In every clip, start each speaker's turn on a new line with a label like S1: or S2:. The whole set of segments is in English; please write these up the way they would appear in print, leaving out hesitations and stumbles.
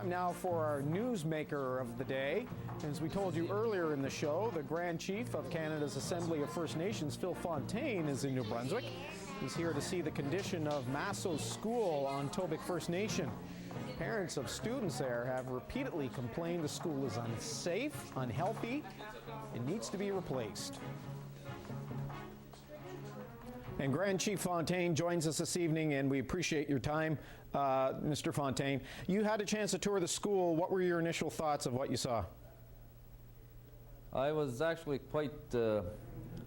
S1: Time now for our newsmaker of the day. As we told you earlier in the show, the Grand Chief of Canada's Assembly of First Nations, Phil Fontaine, is in New Brunswick. He's here to see the condition of Mah-Sos School on Tobique First Nation. Parents of students there have repeatedly complained the school is unsafe, unhealthy, and needs to be replaced. And Grand Chief Fontaine joins us this evening, and we appreciate your time, Mr. Fontaine. You had a chance to tour the school. What were your initial thoughts of what you saw?
S2: I was actually quite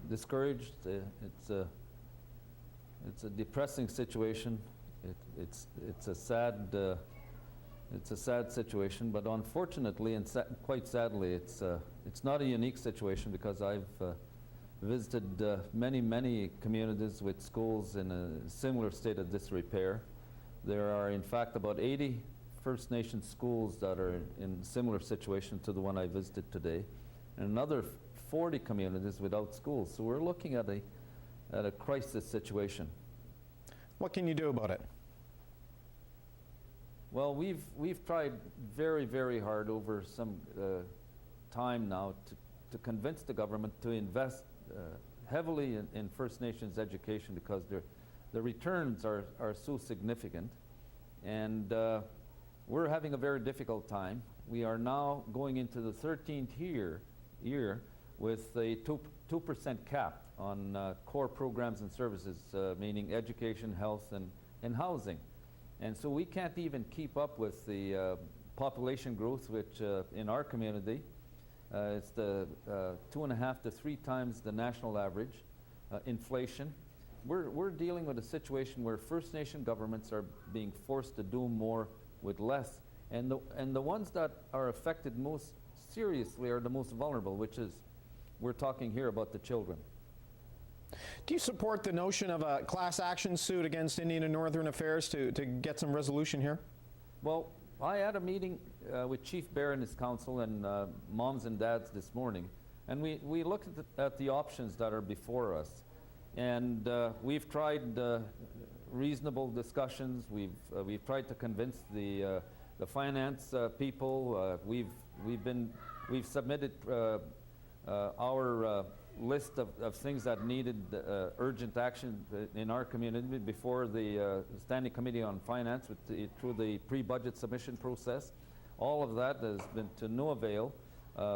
S2: discouraged. It's a depressing situation. It's a sad situation, but unfortunately and quite sadly, it's not a unique situation, because I've visited many communities with schools in a similar state of disrepair. There are in fact about 80 First Nation schools that are in similar situation to the one I visited today, and another 40 communities without schools. So we're looking at a crisis situation.
S1: What can you do about it?
S2: Well, we've tried very hard over some time now to convince the government to invest heavily in First Nations education, because the returns are so significant, and we're having a very difficult time. We are now going into the 13th year with a 2% cap on core programs and services, meaning education, health, and housing. And so we can't even keep up with the population growth, which in our community, it's the 2.5 to 3 times the national average. Inflation. We're dealing with a situation where First Nation governments are being forced to do more with less, and the ones that are affected most seriously are the most vulnerable, which is, we're talking here about the children.
S1: Do you support the notion of a class action suit against Indian and Northern Affairs to get some resolution here?
S2: Well, I had a meeting with Chief Bear and his council and moms and dads this morning, and we looked at the options that are before us. And we've tried reasonable discussions. We've tried to convince the finance people. We've submitted our list of things that needed urgent action in our community before the Standing Committee on Finance through the pre-budget submission process. All of that has been to no avail.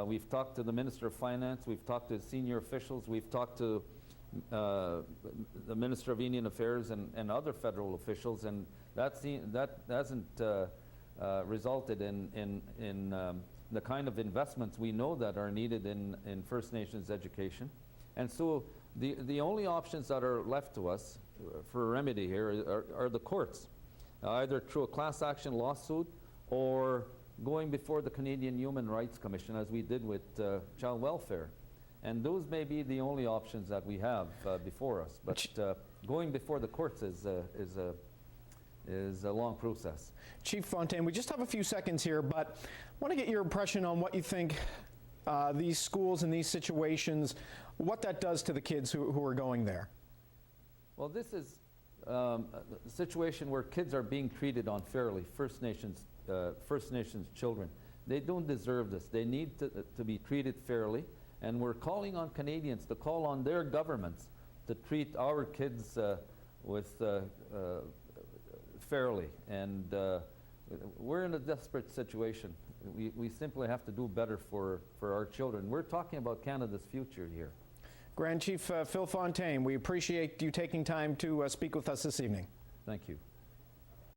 S2: We've talked to the Minister of Finance, we've talked to senior officials, we've talked to the Minister of Indian Affairs and other federal officials, and that hasn't resulted in the kind of investments we know that are needed in First Nations education. And so the only options that are left to us for a remedy here are the courts, either through a class action lawsuit or going before the Canadian Human Rights Commission, as we did with child welfare. And those may be the only options that we have before us. But going before the courts is a long process.
S1: Chief Fontaine, we just have a few seconds here, but I want to get your impression on what you think these schools and these situations, what that does to the kids who are going there.
S2: Well, this is a situation where kids are being treated unfairly, First Nations children. They don't deserve this. They need to be treated fairly, and we're calling on Canadians to call on their governments to treat our kids fairly. And we're in a desperate situation. We simply have to do better for our children. We're talking about Canada's future here.
S1: Grand Chief Phil Fontaine, we appreciate you taking time to speak with us this evening.
S2: Thank you.